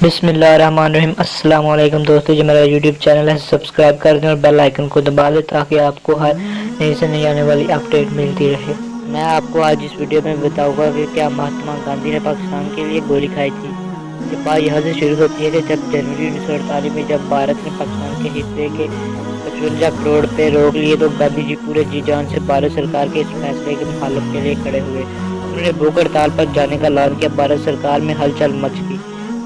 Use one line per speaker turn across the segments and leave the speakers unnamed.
بسم اللہ الرحمن الرحیم۔ السلام علیکم دوستو، جو میرا یوٹیوب چینل ہے سبسکرائب کر دیں اور بیل آئیکن کو دبا دیں تاکہ آپ کو ہر نئی سے نئی آنے والی اپڈیٹ ملتی رہے۔ میں آپ کو آج اس ویڈیو میں بتاؤں گا کہ کیا مہاتما گاندھی نے پاکستان کے لیے گولی کھائی تھی۔ یہ بات یہاں سے شروع ہوتی ہے کہ جب جنوری 1948 میں جب بھارت نے پاکستان کے حصے کے 55 کروڑ پہ روک لیے تو گاندھی جی پورے جی جان سے بھارت سرکار کے اس فیصلے کے مخالف کے لیے کھڑے ہوئے۔ انہوں نے بھوک ہڑتال پر جانے کا اعلان کیا۔ بھارت سرکار میں ہلچل مچ گئی۔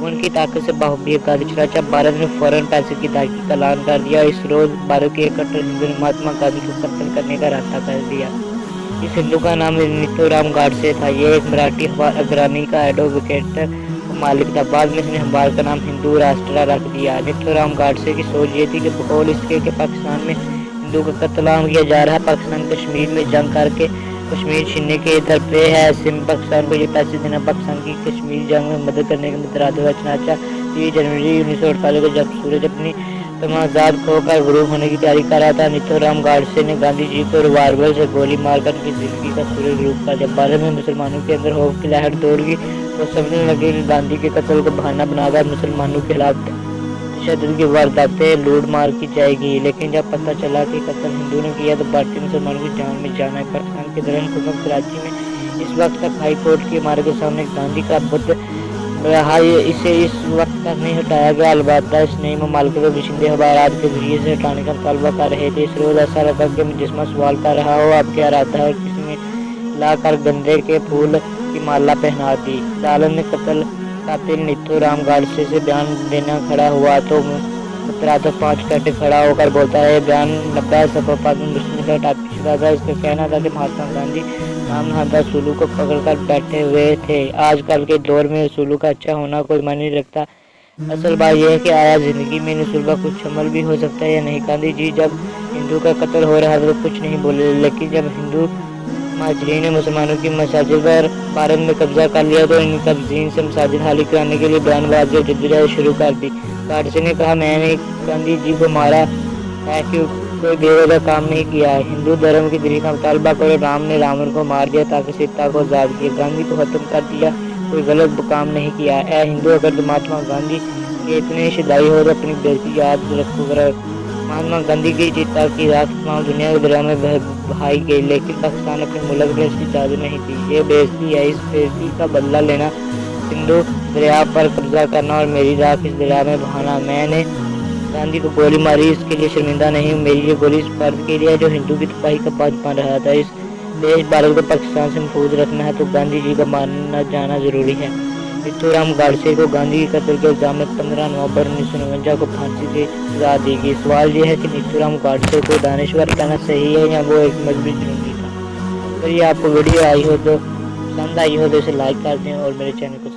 ان کی طاقت سے باہمی گاندھی چنانچہ بھارت نے فوراً پیسے کی ادائیگی کا اعلان کر دیا۔ اس روز بھارت کے ایک کٹر ہندو نے مہاتما گاندھی کو قتل کرنے کا ارادہ کر دیا۔ اس ہندو کا نام نتھو رام گاڈسے تھا۔ یہ ایک مراٹھی اگرانی کا ایڈوکیٹ و مالک تھا۔ بعد میں اس نے ہموار کا نام ہندو راشٹرا رکھ دیا۔ نتھو رام گاڈسے کی سوچ یہ تھی کہ بقول اس کے کہ پاکستان میں ہندو کا قتل عام کیا جا رہا ہے، پاکستان کشمیر میں جنگ کر کے کشمیر چھیننے کے در پہ ہے، ایسے میں پاکستان کو یہ پیسے دینا پاکستان کی کشمیر جنگ میں مدد کرنے کے مترادف ہے۔ چنانچہ 3 جنوری 1948 کو جب سورج اپنی تمازات کھو کر غروب ہونے کی تیاری کر رہا تھا، نتھو رام گاڈسے نے گاندھی جی کو ریوالور سے گولی مار کر ان کی زندگی کا سورج غروب کر دیا۔ بھارت میں مسلمانوں کے اندر خوف کی لہر دوڑ گئی۔ وہ سمجھنے لگے کہ گاندھی کے قتل کو بہانہ بنا کر مسلمانوں کے خلاف تشدد کی وارداتیں لوٹ مار کی جائے گی، لیکن جب پتہ چلا کہ قتل ہندو نے کیا تو بھارتی مسلمانوں کی جان میں جان آئی۔ پاکستان کے دارالحکومت کراچی میں اس وقت تک ہائی کورٹ کی عمارت کے سامنے گاندھی کا بت رہا۔ اسے اس وقت تک نہیں ہٹایا گیا، البتہ اس نئی ممالکت کو باشندے حوالات کے ذریعے سے ہٹانے کا مطالبہ کر رہے تھے۔ اس روز ایسا لگا کہ مجسمہ سوال کر رہا ہو اب کیا ارادہ ہے، اور کسی نے لا کر گندے کے پھول کی مالا پہنا دی۔ عدالت میں قاتل نتھو رام گاڈسے سے بیان دینا کھڑا ہوا تو مترادف 5 گھنٹے کھڑا ہو کر بولتا ہے۔ یہ بیان 90 صفحات میں مشتمل ٹائپ شدہ تھا۔ اس کا کہنا تھا کہ مہاتما گاندھی نام نہادہ اصولوں کو پکڑ کر بیٹھے ہوئے تھے۔ آج کل کے دور میں اصولوں کا اچھا ہونا کوئی معنی نہیں رکھتا، اصل بات یہ ہے کہ آیا زندگی میں ان اصول کا کچھ عمل بھی ہو سکتا ہے یا نہیں۔ گاندھی جی جب ہندو کا قتل ہو رہا تھا تو کچھ نہیں بولے، لیکن جب ہندو مہاجرین نے مسلمانوں کی مساجد پر بھارت میں قبضہ کر لیا تو ان قابضین سے مساجد خالی کرانے کے لیے بیان بازی اور جدوجہد شروع کر دی۔ گاڈسے نے کہا، میں نے گاندھی جی کو مارا ہے کہ کوئی بے وجہ کام نہیں کیا ہے۔ ہندو دھرم کی دین کا مطالبہ کرو۔ رام نے راون کو مار دیا تاکہ سیتا کو آزاد کیا، گاندھی کو ختم کر دیا، کوئی غلط کام نہیں کیا۔ اے ہندو، اگر تم مہاتما گاندھی کے اتنے شدائی ہو تو اپنی بےعزتی یاد رکھو۔ مہاتما گاندھی کی چتا کی راکھ تمام دنیا کے دریا میں بہائی گئی، لیکن پاکستان اپنے ملک میں اس کی اجازت نہیں دی۔ یہ بےعزتی ہے، اس بےعزتی کا بدلہ لینا، سندھو دریا پر قبضہ کرنا اور میری راکھ اس دریا میں بہانا۔ میں نے گاندھی کو گولی ماری، اس کے لیے شرمندہ نہیں ہوں۔ میری یہ گولی اس فرد کے لیے ہے جو ہندو کی تباہی کا باعث بن رہا تھا۔ اس دیش بھارت کو پاکستان سے محفوظ رکھنا ہے تو گاندھی جی کا مارنا جانا ضروری ہے۔ نتھو رام گاڈسے کو گاندھی کے قتل کے الزام میں 15 نومبر 1949 کو پھانسی کی سزا دی گئی۔ سوال یہ ہے کہ نتھو رام گاڈسے کو دانشور کہنا صحیح ہے یا وہ ایک مذہبی جنونی تھا۔ اگر یہ آپ کو ویڈیو آئی ہو تو پسند آئی ہو تو اسے لائک کر دیں اور میرے چینل کو